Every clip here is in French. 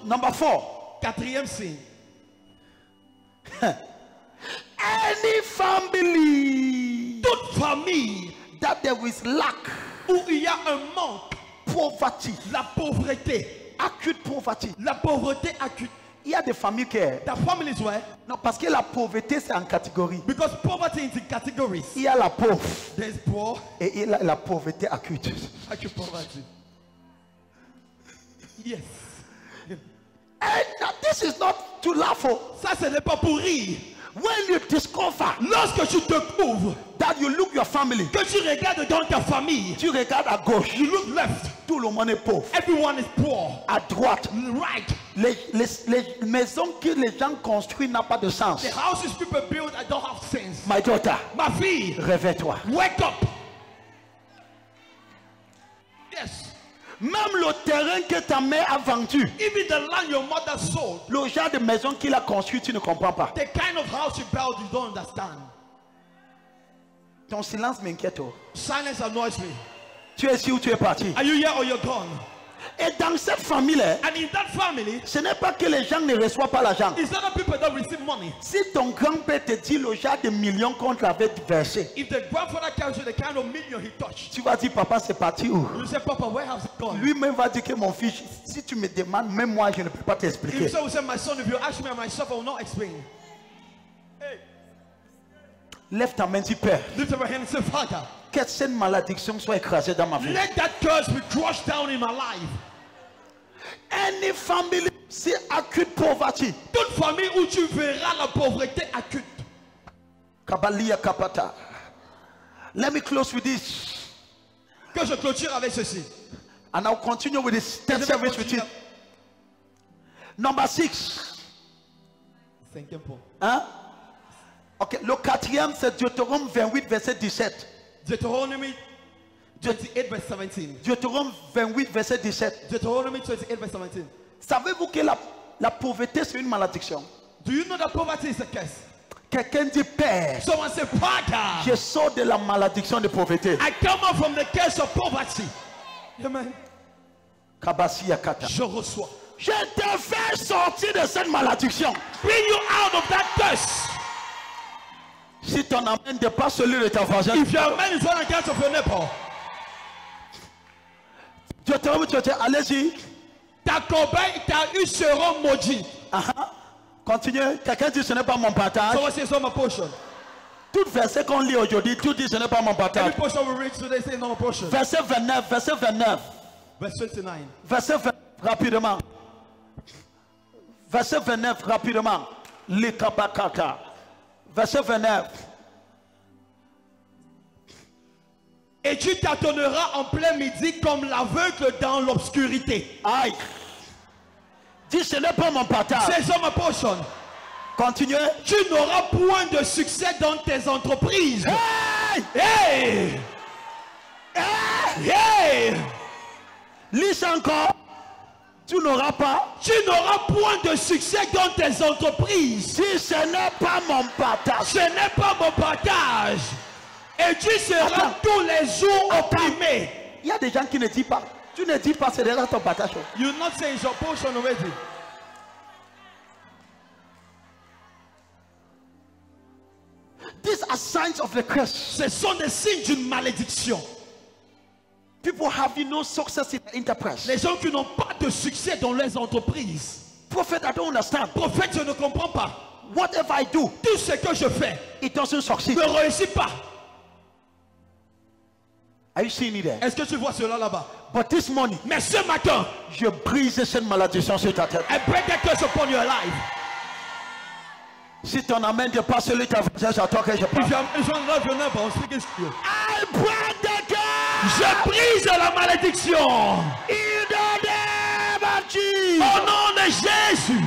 Number 4. Quatrième signe. Any family Toute famille that there is lack, où il y a un manque, poverty, la pauvreté, acute poverty. la pauvreté acute. Il y a des familles qui... The families where, Non, parce que la pauvreté, c'est en catégorie. because poverty is in categories. Il y a la pauvre There's poor, et il y a la pauvreté acute. acute poverty. Yes. And now this is not to laugh for. Ça, ce n'est pas pour rire. When you discover Lorsque tu découvres that you look your family, que tu regardes dans ta famille, tu regardes à gauche, you look left, tout le monde est pauvre. everyone is poor. À droite, Right, les maisons que les gens construisent n'ont pas de sens. the houses people build don't have sense. My daughter, Ma fille, réveille-toi. wake up. Yes. Même le terrain que ta mère a vendu, Even the land your mother sold, le genre de maison qu'il a construit, tu ne comprends pas. the kind of house you built, you don't understand. Ton silence m'inquiète. Oh. Silence annoys me. Tu es ici ou tu es parti. Are you here or you're gone? Et dans cette famille, And in that family, ce n'est pas que les gens ne reçoivent pas l'argent. it's not the people that receive money. Si ton grand-père te dit le genre de millions qu'on l'avait versé, If the grandfather tells you the kind of million he touched, tu vas dire papa c'est parti où? you say, Papa, where has it gone? Lui-même va dire que mon fils, si tu me demandes, même moi je ne peux pas t'expliquer. Himself will say, my son, if you ask me myself, I will not explain. Hey, Lève ta main, dis Père, lift up your hand and say, Father, que cette malédiction soit écrasée dans ma vie. let that curse be crushed down in my life. Any family, c'est acute poverty. Toute famille où tu verras la pauvreté acute. Kabalia kapata. Let me close with this. Que je clôture avec ceci. And I'll continue with this third service with you. Number 6. Cinquième point. Hein? Ok, le quatrième c'est Deutéronome 28 verset 17. Deuteronomy 28 verse 17. Deutéronome 28 verset 17. Deuteronomy 28 verse 17. Savez-vous que la pauvreté c'est une malédiction? Do you know that poverty is a curse? Quelqu'un dit Père, Someone say, Father, je sors de la malédiction de pauvreté. I come out from the curse of poverty. Amen. Kabasi Yakata. Je reçois. Je te fais sortir de cette malédiction. Bring you out of that curse. Si ton amen dépasse celui de ta voisin, If your man is one against of your neighbor, Deutéronome, allez-y. ta corbeille, ta huile seront maudites. Continue. Quelqu'un dit ce n'est pas mon partage. Someone say, it's not my portion. Tout verset qu'on lit aujourd'hui, tout dit ce n'est pas mon Every partage. portion we read today say, not my portion. Verset 29, verset 29. Verse 29. Verset 29, rapidement. Verset 29, rapidement. Likabakata. Verset 29. Et tu tâtonneras en plein midi comme l'aveugle dans l'obscurité. Aïe. Dis ce n'est pas mon partage. C'est ça ma portion. Continuez. Tu n'auras point de succès dans tes entreprises. Hey! Hey! Hey! Hey! Lis encore. Tu n'auras pas. Tu n'auras point de succès dans tes entreprises. Si ce n'est pas mon partage. Ce n'est pas mon partage. Et tu seras Attends. tous les jours opprimé. Il y a des gens qui ne disent pas. Tu ne dis pas, c'est déjà ton partage. You not say it's your portion already. These are signs of the curse. Ce sont des signes d'une malédiction. People having no success in the enterprise. Les gens qui n'ont pas de succès dans les entreprises. Prophet, I don't understand. Prophète, je ne comprends pas. Whatever I do, Tout ce que je fais it doesn't succeed. ne réussit pas. Are you seeing it there? Est-ce que tu vois cela là-bas? But this morning, Mais ce matin, je brise cette malédiction sur ta tête. I break that curse upon your life. Si ton amen dépasse celui de ta voisine, c'est à toi que je If parle. you are love your neighbor, I'm speaking to you. I break the curse Je brise la malédiction. in the name of Jesus. Au nom de Jésus.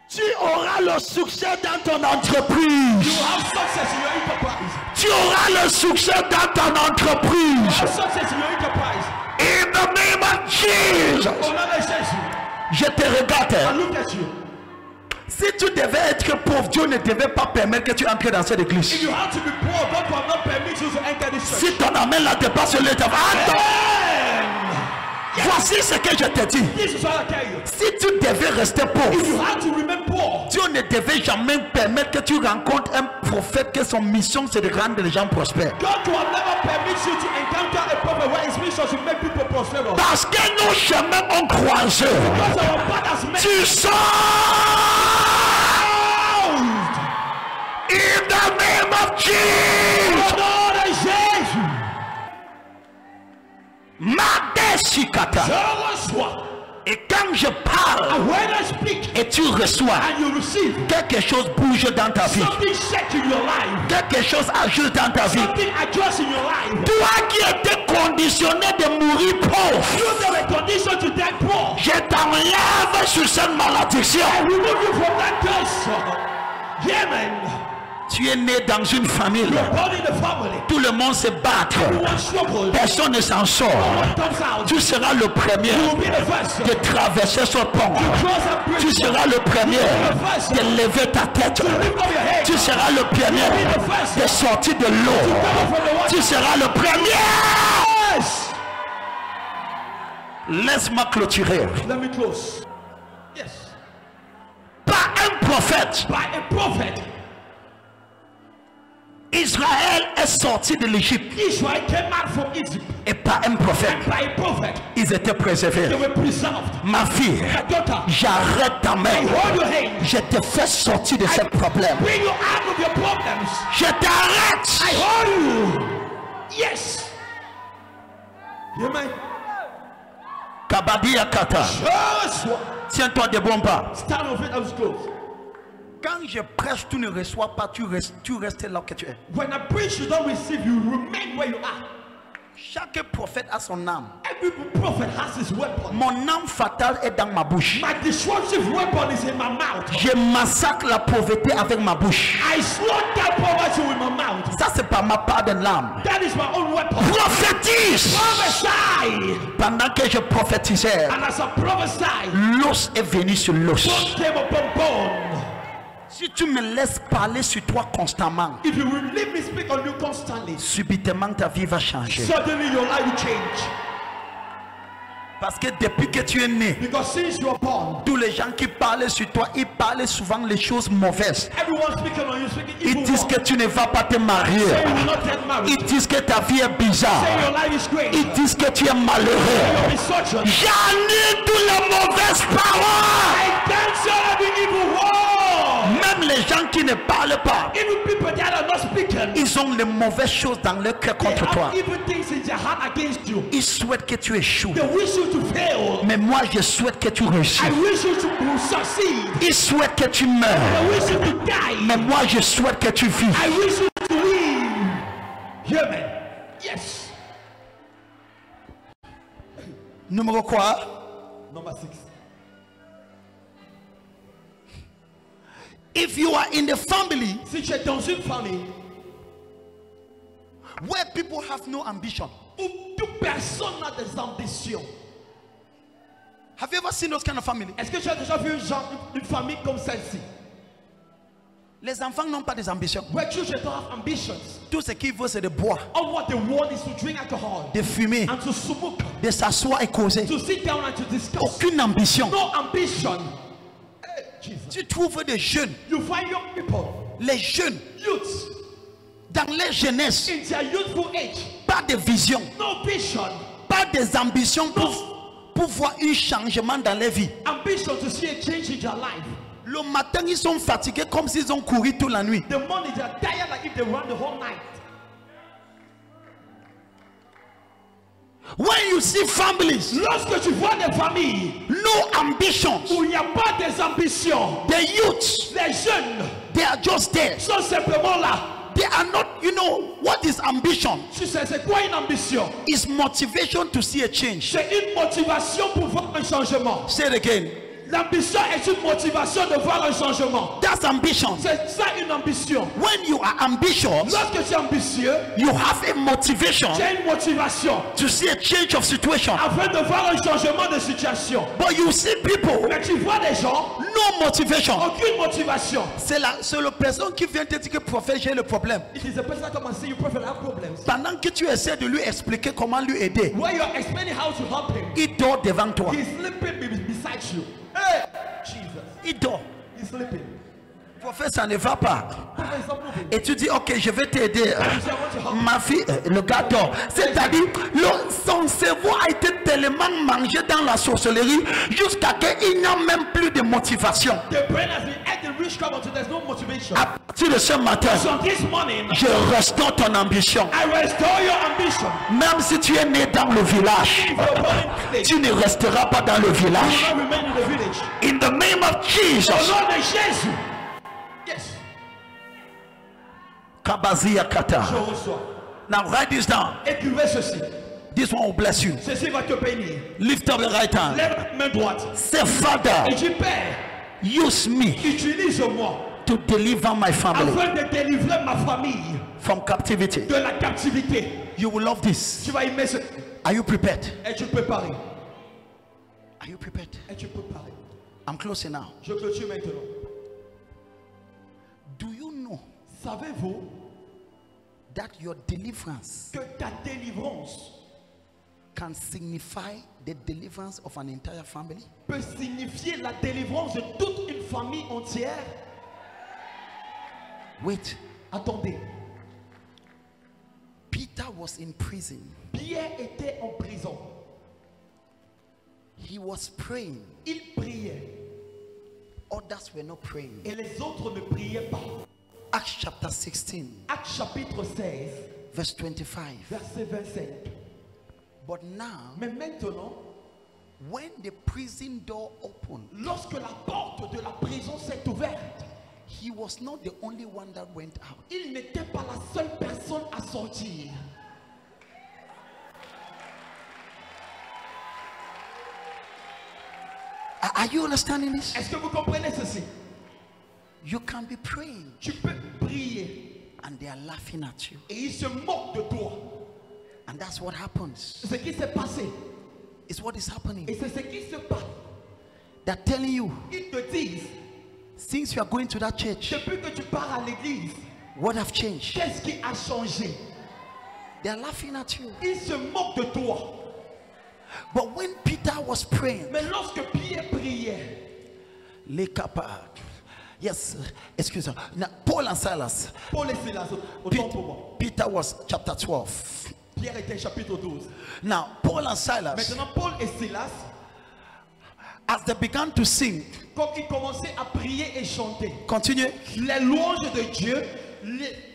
Tu auras le succès dans ton You entreprise. have success in your enterprise. Tu auras le succès dans ton You entreprise. have success in your enterprise. In the name of Jesus. Au nom de Jésus. Je te I regarde. look at you. Si tu devais être pauvre, Dieu ne devait pas permettre que tu entres dans cette If église. you have to be poor, God will not permit you to enter this church. Si ton amen là dépasse celui de ta voisine, Amen. Voici ce que je te dis. This is what I tell you. Si tu devais rester If pauvre, you had to remain poor, Dieu ne devait jamais permettre que tu rencontres un prophète que son mission c'est de rendre les gens prospères. God will never permit you to encounter a prophet where his mission to make people prosperous. Parce que nos chemins ont croisé. Because our path has met. Tu sors. In the name of Jesus. Au nom de Jésus, Madesikata. je reçois. Et quand je parle And when I speak et tu reçois, and you receive, quelque chose bouge dans ta vie. something shake in your life. Quelque chose ajoute dans ta vie. Something adjusts in your life. Toi qui étais conditionné de mourir pauvre, You that were conditioned to die poor. je t'enlève sur cette malédiction. I remove you from that curse. Yeah, man. Tu es né dans une famille. You're born in the family. Tout le monde se bat. Everyone struggles. Personne ne s'en sort. One comes out. Tu seras le premier You will be the first. de traverser ce pont. Cross that bridge. Tu seras le premier de lever ta tête. Lift up your head. Tu seras le premier de sortir de l'eau. Tu seras le premier. Yes. Laisse-moi clôturer. Let me close. Yes. Par un prophète, By a prophet, Israël est sorti de l'Égypte. Israel came out from Egypt. Et par un prophète, And by a prophet, ils étaient préservés. they were preserved. Ma fille, My daughter, j'arrête ta main. hold your hand. Je te fais sortir de ce problème. Bring you out of your problems. Je t'arrête. I hold you. Yes. Amen. Kabadia Kata. Just Tiens-toi de bon pas. stand on feet and close. Quand je prêche, tu ne reçois pas, tu restes là où tu es. When I preach, you don't receive, you remain where you are. Chaque prophète a son âme. Every prophet has his weapon. Mon âme fatale est dans ma bouche. My destructive weapon is in my mouth. Je massacre la pauvreté avec ma bouche. I slaughter poverty with my mouth. Ça, c'est pas ma part de l'âme. That is my own weapon. Prophétise. Prophesy. Pendant que je prophétisais, And as I prophesy, l'os est venu sur l'os. bone came upon bone. Si tu me laisses parler sur toi constamment, If you will leave me speak on you constantly, subitement ta vie va changer. suddenly your life will change. Parce que depuis que tu es né, Because since you are born, tous les gens qui parlent sur toi, ils parlent souvent les choses mauvaises. everyone speaking on you, speaking Ils evil disent words. que tu ne vas pas te marier. Say you will not get married. Ils disent que ta vie est bizarre. Say your life is great. Ils disent que tu es malheureux. Your misfortune. J'annule toutes les mauvaises paroles. I cancel every evil word. Même les gens qui ne parlent pas, Even people that are not speaking, ils ont les mauvaises choses dans leur cœur they contre toi. have evil things in their heart against you. Ils souhaitent que tu échoues. They wish you to fail. Mais moi, je souhaite que tu réussisses. I wish you to succeed. Ils souhaitent que tu meurs. I wish you to die. Mais moi, je souhaite que tu vives. I wish you to win. Hear me? Yes. Numéro quoi? Number 6. If you are in the family Si tu es dans une famille where people have no ambition, où toute personne n'a des ambitions, have you ever seen those kind of family? est-ce que tu as déjà vu une famille comme celle-ci? Les enfants n'ont pas des ambitions. Where children don't have ambitions. Tout ce qu'ils veulent, c'est de boire, All what they want is to drink alcohol de fumer, and to smoke, de s'asseoir et causer. to sit down and to discuss. Aucune ambition. No ambition. Hey, Jesus. Tu trouves des jeunes, You find young people, les jeunes, youths, dans leur jeunesse, in their youthful age, pas de vision, no vision, pas des ambitions pour voir un changement dans leur vie. ambition to see a change in their life. Le matin, ils sont fatigués comme s'ils ont couru toute la nuit. The morning they are tired like if they run the whole night. When you see families, Lorsque tu vois des familles no ambitions, où il n'y a pas des ambitions, the youths, les jeunes they are just there. sont simplement là. They are not, you know, what is ambition? Tu sais, c'est quoi une ambition? Is motivation to see a change. C'est une motivation pour voir un changement. Say it again. L'ambition est une motivation de voir un changement. That's ambition. C'est ça une ambition. When you are ambitious, Lorsque tu es ambitieux, you have a motivation tu as une motivation to see a change of situation. afin de voir un changement de situation. But you see people, Mais tu vois des gens, no motivation. aucune motivation. C'est la personne qui vient te dire que prophète, j'ai le problème. It is the person that come and say you prophet have problems. Pendant que tu essaies de lui expliquer comment lui aider, When you are explaining how to help him, il dort devant toi. he's sleeping beside you. Hey, Jesus, Il dort. he's sleeping. Prophète, ça ne va pas. Prophet, stop moving. Et tu dis, ok, je vais t'aider. You say, I want to help. Ma fille, le gars dort. C'est-à-dire, son cerveau a été tellement mangé dans la sorcellerie jusqu'à qu'il n'y a même plus de motivation. The brain has been at the witchcraft until there's no motivation. À partir de ce matin, So this morning, je restaure ton ambition. I restore your ambition. Même si tu es né dans le village, If you're born in the village, tu ne resteras pas dans le you village. will not remain in the village. In the name of Au Jesus. nom de Jésus. Yes. Kabazia kata. Je reçois. Now write this down. Écrivez ceci. This one will bless you. Ceci va te bénir. Lift up the right hand. Lève la main droite. Say, Father, Et dis, Père, use me utilise-moi to deliver my family afin de délivrer ma famille from captivity. de la captivité. You will love this. Tu vas aimer ce. Are you prepared? Es-tu préparé? Are you prepared? Es-tu préparé? I'm closing now. Je clôture maintenant. Do you know Savez-vous that your deliverance que ta délivrance can signify the deliverance of an entire family? peut signifier la délivrance de toute une famille entière? Wait. Attendez. Peter was in prison. Pierre était en prison. He was praying. Il priait Others were not praying. et les autres ne priaient pas. Acts chapter 16, Acte chapitre 16, verse 25. verset 25. But now, Mais maintenant, when the prison door opened, lorsque la porte de la prison s'est ouverte, he was not the only one that went out. il n'était pas la seule personne à sortir. Are you understanding this? Est-ce que vous comprenez ceci? You can be praying Tu peux prier and they are laughing at you. et ils se moquent de toi. And that's what happens. C'est ce qui s'est passé. It's what is Et happening. c'est ce qui se passe. They're telling you, Ils te disent, since you are going to that church, depuis que tu pars à l'église, what have changed? qu'est-ce qui a changé? They are laughing at you. Ils se moquent de toi. But when Peter was praying, Mais lorsque Pierre priait, les capables. Yes, excuse me. Now, Paul and Silas. Paul et Silas, autant pour moi. Peter was chapter 12. Pierre était chapitre 12. Now, Paul and Silas, Maintenant, Paul et Silas, as they began to sing, quand ils commençaient à prier et chanter, continue. les louanges de Dieu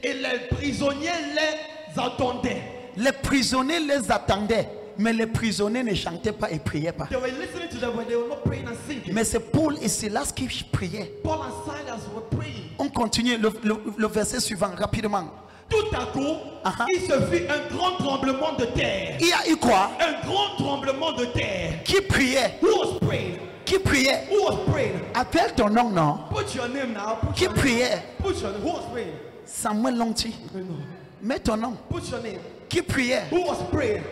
et les prisonniers les entendaient. Les prisonniers les attendaient, mais les prisonniers ne chantaient pas et priaient pas. They were listening to them when they were not praying and singing. Mais c'est Paul et Silas qui priaient. Paul and Silas were praying. On continue le verset suivant rapidement. Tout à coup, il se fit un grand tremblement de terre. Il y a eu quoi? Un grand tremblement de terre. Qui priait? Who was praying? Qui priait? Who was praying? Appelle ton nom, non? Put your name now. Put Qui your name. priait? Put your name. Who was praying? Samuel Longti. Mets ton nom. Put your name. Qui priait? Who was praying?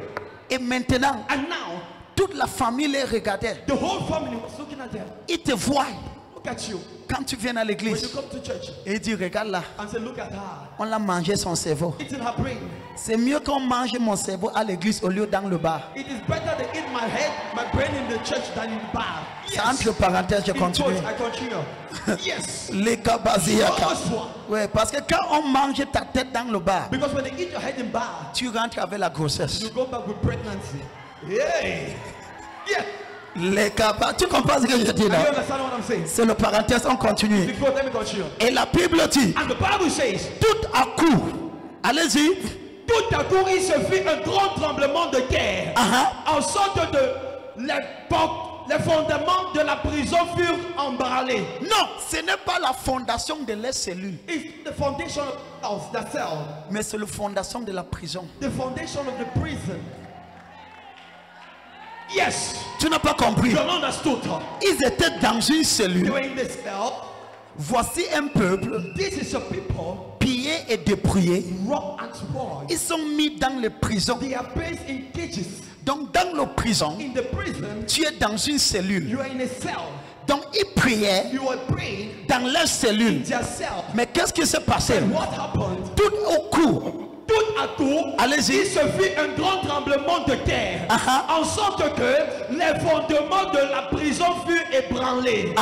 Et maintenant, And now, toute la famille les regardait. the whole family was looking at them. Ils te voient Look at you. quand tu viens à When you l'église. come to church Et ils disent, regarde là, and say, look at her. on l'a mangé son cerveau. Eating her brain. C'est mieux qu'on mange mon cerveau à l'église au lieu dans le bar. It is better to eat my head, my brain in the church than in the bar. C'est entre parenthèses, je In continue. quotes, I continue. Yes. Les kabaziaka. Reçois. Ouais, parce que quand on mange ta tête dans le bar, Because when they eat your head in bar, tu rentres avec la grossesse. you go back with pregnancy. Hey. Yeah. Les kabas, tu comprends ce que je dis You là? understand what I'm saying? C'est le parenthèse, on continue. The quote, let me continue. Et la Bible dit, And the Bible says, tout à coup, allez-y, tout à coup, il se fit un grand tremblement de terre. En sorte de les fondements de la prison furent emballés. non, ce n'est pas la fondation de les cellules, It's the foundation of the cell, mais c'est la fondation de la prison. the foundation of the prison. Yes. Tu n'as pas compris. You don't understood. Ils étaient dans une They cellule. were in this cell. Voici un peuple This is a people pillé et dépouillé. robbed and spoiled. Ils sont mis dans les prisons. They are placed in cages. Donc dans la prison, In the prison, tu es dans une cellule. you are in a cell. Donc ils priaient You are praying dans leur cellule. in their cell. Mais qu'est-ce qui s'est passé? What happened? Tout au cours. Tout à coup, Allez-y. il se fit un grand tremblement de terre, Uh-huh. en sorte que les fondements de la prison furent ébranlés.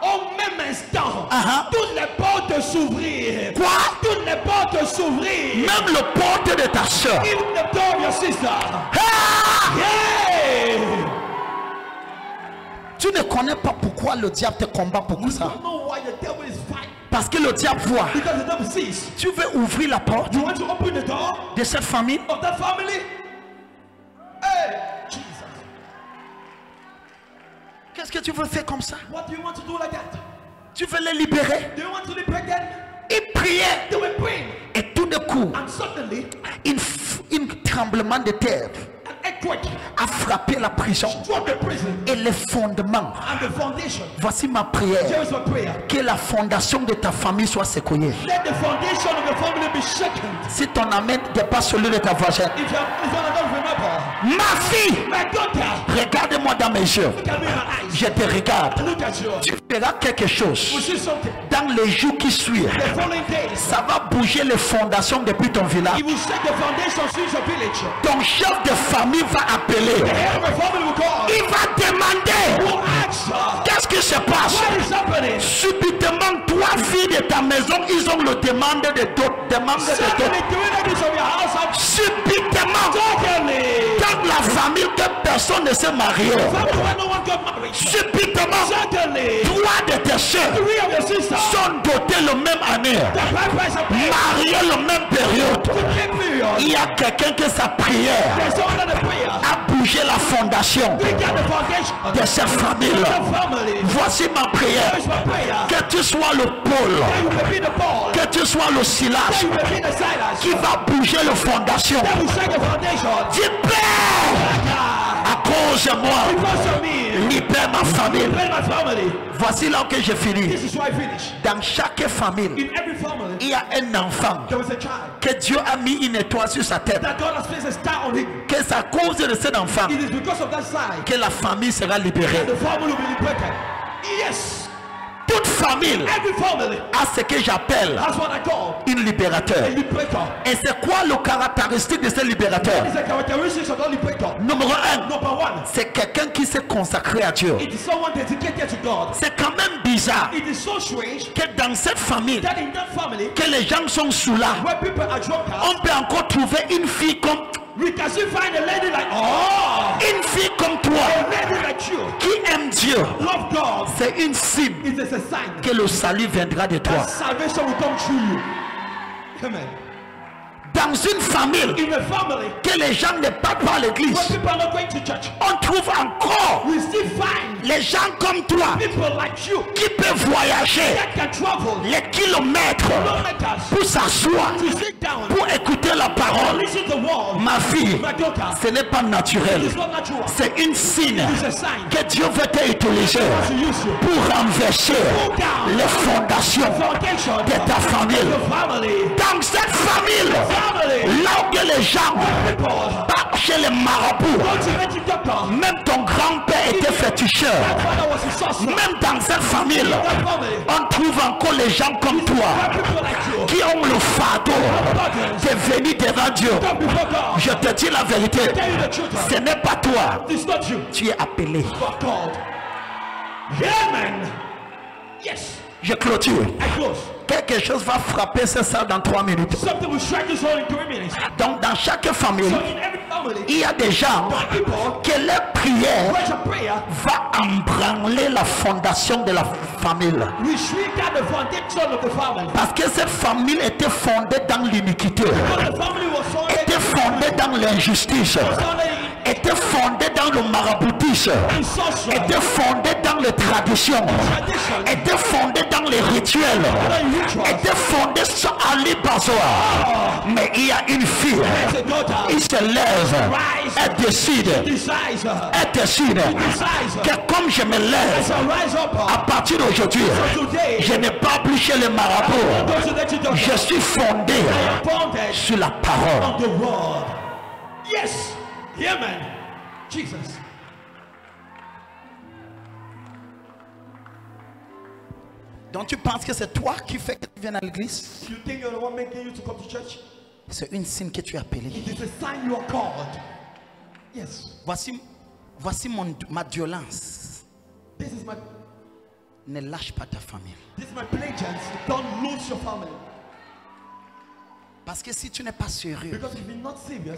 Au même instant, toutes les portes s'ouvrirent. Quoi? Toutes les portes s'ouvrirent. Même le porte de ta soeur. Even the door of your sister. Ah! Yeah! Tu ne connais pas pourquoi le diable te combat pour You ça. don't know why the devil is fighting. Parce que le diable voit. Because the devil sees. Tu veux ouvrir la porte You want to open the door de cette famille. of that family? Hey, Jesus. Qu'est-ce que tu veux faire comme ça? What do you want to do like that? Tu veux les libérer. Do you want to liberate them? Ils priaient. They were praying. Et tout d'un coup, And suddenly, un tremblement de terre an earthquake a frappé la prison struck the prison et les fondements. and the foundation. Voici ma prière. Here is my prayer. Que la fondation de ta famille soit secouée. Let the foundation of the family be shaken. Si ton amen n'est pas celui de ta voisine. If you don't remember, Ma fille, my daughter, regarde-moi dans mes yeux. look at me in my eyes. Je te regarde. Look at you. Tu feras quelque chose. We see something. Dans les jours qui suivent, The following days, ça va bouger les fondations depuis ton village. he will shake the foundation since your village. Ton chef de famille va appeler. The head of the family will call. Il va demander. Will ask, Qu'est-ce qui se passe? what is happening? Subitement, trois filles de ta maison, ils ont le demande de d'autres. Demande de Suddenly, d'autres. doing this of your house, Subitement, suddenly, dans la famille que personne ne s'est marié. family where no one got married. Subitement, Suddenly, trois de tes soeurs three of your sisters, sont dotées le même année. the purpose of prayer, Mariées le même période. keep period. Il y a quelqu'un que sa prière There's someone in the prayer. a bougé la fondation We got the foundation of de cette famille. the family. Voici ma prière. Here's my prayer. Que tu sois le pôle, That you may be the ball. que tu sois le silage That you may be the silence. qui va bouger la fondation. That will shake the foundation. Dis Père, à cause de moi, Because of me, libère ma famille. build my family. Voici là que je finis. This is why I finish. Dans chaque famille, In every family, il y a un enfant there was a child que Dieu a mis une étoile sur sa tête. that God has placed a star on him. Que c'est à cause de cet enfant It is because of that sign que la famille sera libérée. the family will be liberated. Yes, Toute famille every family a ce que j'appelle has what I call un libérateur. a liberator. Et c'est quoi le caractéristique de ce libérateur? It's a characteristic of that liberator. Numéro un, Number one, c'est quelqu'un qui s'est consacré à Dieu. it is someone dedicated to God. C'est quand même bizarre It is so strange que dans cette famille, that in that family, que les gens sont sous là, where people are drunkards, on peut encore trouver une fille comme we can still find a lady like, oh, une fille comme toi a lady like you, qui aime Dieu. love God. C'est une signe It is a sign que le salut viendra de toi. that salvation will come through you. Amen. Dans une famille In a family que les gens ne partent pas à where l'église, people are not going to church, on trouve encore we still find les gens comme toi people like you qui peuvent voyager that can travel les kilomètres kilometers pour s'asseoir, to sit down pour écouter la and parole. listen to the word. Ma fille, My daughter, ce n'est pas naturel. it's not natural. C'est une signe It's a sign que Dieu veut t'utiliser to use you. pour renverser les fondations Foundation de ta famille. your family. Dans cette famille, Family. là où que les gens People. partent chez les marabouts, Don't you let it doctor. même ton grand-père était féticheur. Father was a sorcerer. Même dans cette famille, That family. on trouve encore les gens comme toi Where people like you. qui ont le fardeau Burdens. de venir devant Dieu. Come before God. Je te dis la vérité, Tell you the truth. ce n'est pas toi, It's not you, tu es appelé. but God. Amen. Yes. Je clôture. I close. Quelque chose va frapper ce salle dans 3 minutes. Something will strike this hole in 3 minutes. Donc dans chaque famille, So in every family, il y a des gens people que leur prière raise a prayer. va embranler la fondation de la famille. We shriek at the foundation of the family. Parce que cette famille était fondée dans l'iniquité, Because the family was était fondée dans l'injustice, founded était était fondée dans le maraboutisme, était fondée dans les traditions, était fondée dans les rituels, était fondée sur Ali Bazoa. Mais il y a une fille, il se lève, elle décide que comme je me lève, à partir d'aujourd'hui, je n'ai pas plus chez les marabouts, je suis fondé sur la parole. Yes, amen. Jesus. Donc tu penses que c'est toi qui fais que tu viens à l'église? You think you're the one making you to come to church? C'est une signe que tu es appelé. It is a sign you are called. Yes. Voici ma violence. This is my. Ne lâche pas ta famille. This is my pledge. Don't lose your family. Parce que si tu n'es pas sérieux, Because if you're not serious,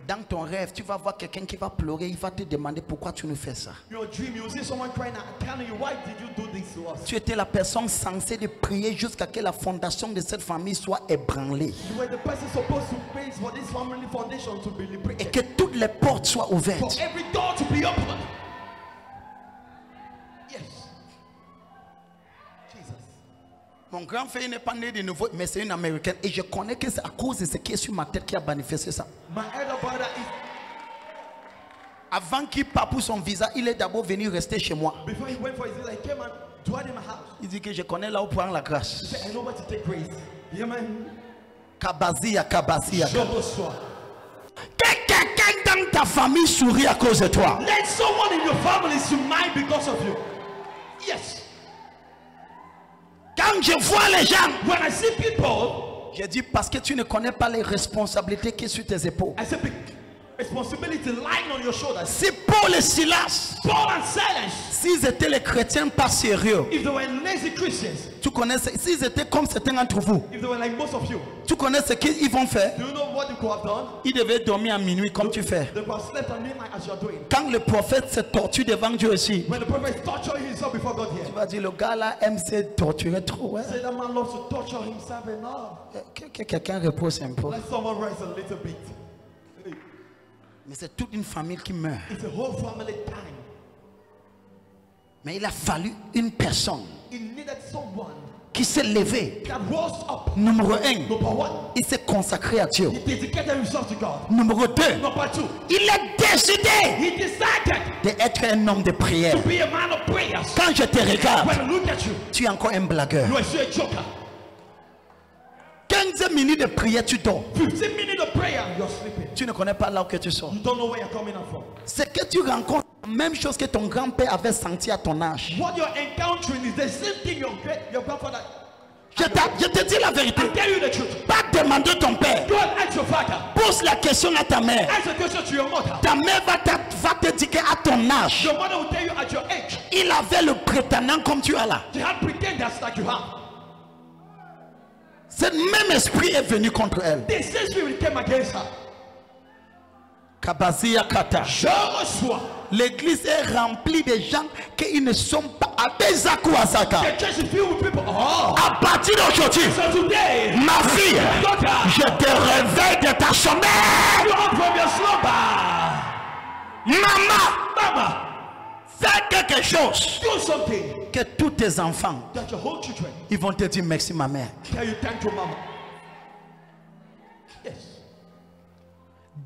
dans ton rêve, tu vas voir quelqu'un qui va pleurer, il va te demander pourquoi tu nous fais ça. your dream, you will see someone crying out, telling you, why did you do this to us? Tu étais la personne censée de prier jusqu'à ce que la fondation de cette famille soit ébranlée. You were the person supposed to pray for this family foundation to be Et liberated. que toutes les portes soient For ouvertes. every door to be opened. Yes. Jesus. Mon grand frère n'est pas né de nouveau, mais c'est une américaine. Et je connais que c'est à cause de ce qui est sur ma tête qui a manifesté ça. My elder brother is, Avant qu'il parte pour son visa, il est d'abord venu rester chez moi. before he went for his visa, he came and dwelled in my house. Il dit que je connais là où prendre la He grâce. said, I know where to take grace. Yeah, man. Kabazia, Kabazia. Joboswa. Que quelqu'un dans ta famille sourit à cause de toi. Let someone in your family smile because of you. Yes. Quand je vois les gens, When I see people, je dis parce que tu ne connais pas les responsabilités qui sont sur tes épaules. I say, big responsibility lying on your shoulders. Si Paul et Silas, Paul and Silas, s'ils étaient les chrétiens pas sérieux, if they were lazy Christians, tu connais, s'ils étaient comme certains d'entre vous, if they were like most of you, tu connais ce qu'ils vont faire? do you know what they could have done? Ils devaient dormir à minuit comme tu fais. They could have slept at midnight as you are doing. Quand le prophète se torture devant Dieu aussi, When the prophet is torturing himself before God here, tu vas dire le gars là aime se torturer trop. Hein? say that man loves to torture himself enough. Que quelqu'un repose un peu. Let someone rest a little bit. Hey, Mais c'est toute une famille qui meurt. it's a whole family time. Mais il a fallu une personne It needed someone qui s'est levée. that rose up. Numéro 1, Number one, il s'est consacré à Dieu. he dedicated himself to God. Numéro 2, Number two, il a décidé he decided d'être un homme de prière. to be a man of prayers. Quand je te regarde, When I look at you, tu es encore un blagueur. you are still a joker. 15 minutes de prière, tu dors. 15 minutes of prayer, you're sleeping. Tu ne connais pas là où tu sors. You don't know where you're coming up from. C'est que tu rencontres la même chose que ton grand-père avait senti à ton âge. What you're encountering is the same thing your grandfather. Je te dis la vérité. I tell you the truth. Pas demander ton père. Go and ask your father. Pose la question à ta mère. Ask a question to your mother. Ta mère va te dire qu'à ton âge, Your mother will tell you at your age. il avait le prétendant comme tu as là. They have pretenders like you have. Ce même esprit est venu contre elle. The same spirit came against her. Kabazia Kata. Je reçois. L'église est remplie de gens qui ne sont pas à Bezakou Asaka. The church is filled with people. Oh. À partir d'aujourd'hui, So today, ma fille, daughter, je te réveille de ta sommeil. you up from your slumber. Maman, Mama, fais quelque chose. do something Que tous tes enfants, that your whole children ils vont te dire merci ma mère. tell you thank you, mama. Yes.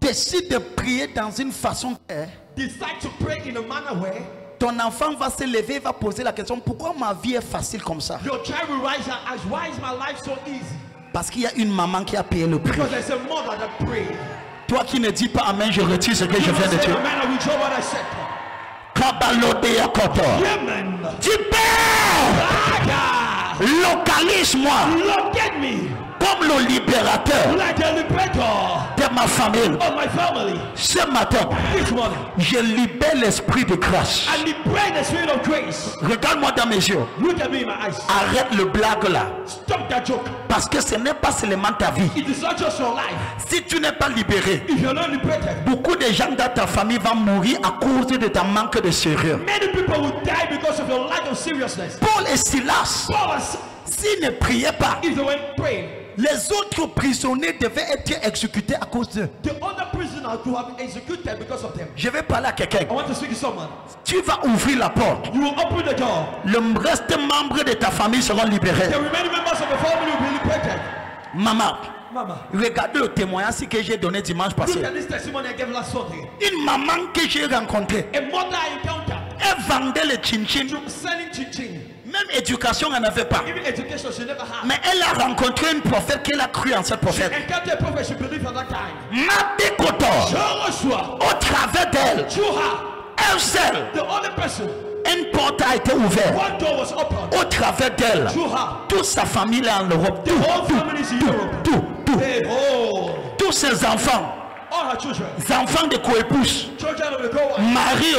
Décide de prier dans une façon que Decide to pray in a manner where ton enfant va se lever et va poser la question, pourquoi ma vie est facile comme ça? your child will rise and ask, why is my life so easy? Parce qu'il y a une maman qui a payé le prix. Because there's a mother that prayed. Toi qui ne dis pas amen, je retire ce que je viens de Say, dire. man, I withdraw what I said. Kabalodea Koto. Yemen. Tu perds! Raga. Localise-moi Look at me comme le libérateur like a liberator de ma famille. of my family. Ce matin, This morning, je libère l'esprit de grâce. I liberate the spirit of grace. Regarde-moi dans mes yeux. Look at me in my eyes. Arrête le blague là. Stop that joke. Parce que ce n'est pas seulement ta vie. It is not just your life. Si tu n'es pas libéré, If you're not liberated, beaucoup de gens dans ta famille vont mourir à cause de ton manque de sérieux. many people will die because of your lack of seriousness. Paul et Silas, Paul, s'ils ne priaient pas, if they weren't praying, les autres prisonniers devaient être exécutés à cause d'eux. the other prisoners now to have executed because of them. Je vais parler à quelqu'un. I want to speak to someone. Tu vas ouvrir la porte. You will open the door. Le reste des membres de ta famille seront libérés. The remaining members of the family will be liberated. Maman, Mama, regardez le témoignage que j'ai donné dimanche passé. look at this testimony I gave last Sunday. Une maman que j'ai rencontrée, A mother I encountered. elle vendait les chin-chin. Selling chinchin. Même éducation, elle n'avait pas. Even education she never had. Mais elle a rencontré une prophète qu'elle a cru en cette prophète. Encountered a prophet she believed at that time. Matékoto, Je reçois. au travers d'elle, Through her. elle seule, The only person. une porte a été ouverte. One door was opened. Au travers d'elle, Through her. toute sa famille est en Europe. The whole family is in Europe. Tout. Behold. Tous ses enfants, All her children. enfants de coépouse, Children of the co-wife. mari,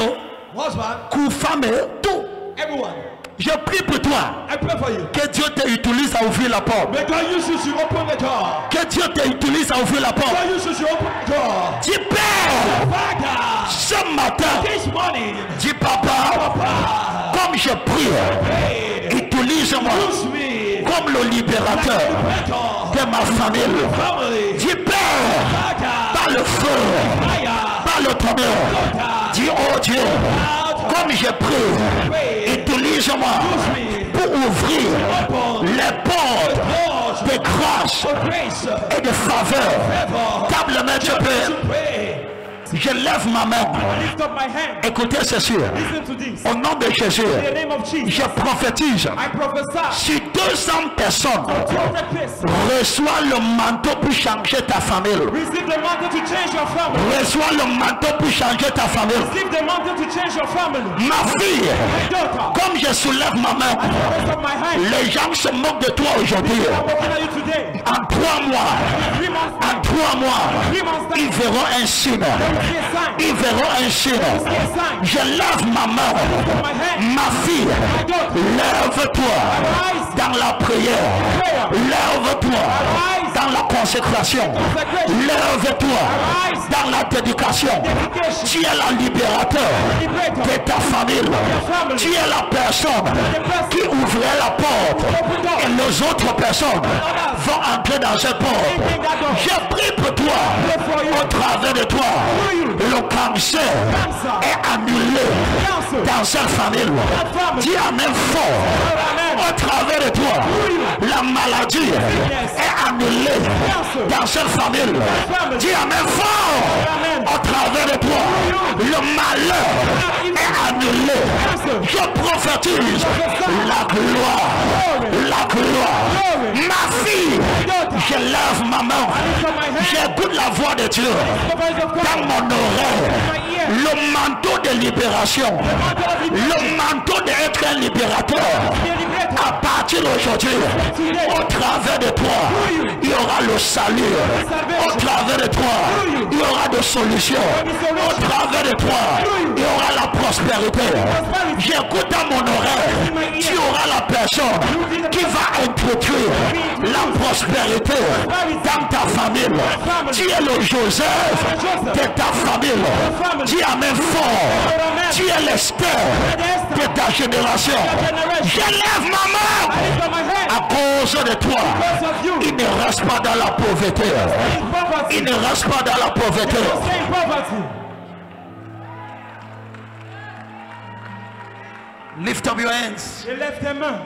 Husband. co-femme, tout. Everyone. Je prie pour toi. I pray for you. Que Dieu t'utilise à ouvrir la porte. May God use you to open the door. Que Dieu t'utilise à ouvrir la porte. God use you to open the door. Dis Père, Father, ce matin, this morning, dis Papa, Papa, comme je prie, utilise-moi use me comme le libérateur like de ma famille. family. Dis Père, Father, par le feu, fire, par le tonnerre. Dis oh Dieu, comme je prie, utilise-moi pour ouvrir les portes de grâce grace, et de faveur. Tablement je peux. pray. Je lève ma main. Lift up my hand. Écoutez ceci. Listen to this. Au nom de Jésus, In the name of Jesus, je prophétise. I prophesy. Si 200 personnes 200 persons reçoivent le manteau pour changer ta famille, receive the mantle to change your family. reçois le manteau pour changer ta famille. Receive the mantle to change your family. Ma fille, My daughter, comme je soulève ma main, lift up my hand. les gens se moquent de toi aujourd'hui. I'm looking at you today. En 3 mois, 3 months, en 3 mois, 3 months ils time. verront un signe. See a sign. Ils verront un signe. See a sign. Je lève ma main. My hand. Ma fille, My daughter. lève-toi Arise. dans la prière. Prayer. Lève-toi Arise. dans la consécration. Consecration. Lève-toi Arise. dans la dédication. Dedication. Tu es la libérateur Liberator. de ta famille. family. Tu es la personne qui ouvrait la porte et les autres personnes vont entrer dans cette porte. Je prie pour toi, au travers de toi, le cancer est annulé dans cette famille. Dis amen fort. Au travers de toi, la maladie est annulée dans cette famille. Dis amen fort. Au travers de toi, le malheur est annulé. Je prophétise la gloire, la gloire. Ma fille, je lève ma main. J'écoute la voix de Dieu dans mon oreille. Le manteau de libération, le manteau d'être un libérateur. À partir d'aujourd'hui, au travers de toi, il y aura le salut. Au travers de toi, il y aura des solutions. Au travers de toi, il y aura la prospérité. J'écoute dans mon oreille, tu auras la personne qui va introduire la prospérité dans ta famille. Tu es le Joseph de ta famille. Tu es même fort. Tu es l'Esther de ta génération. Je lève ma main. À cause de toi, il ne reste pas dans la pauvreté. Il ne reste pas dans la pauvreté. Lift up your hands. Lève tes mains.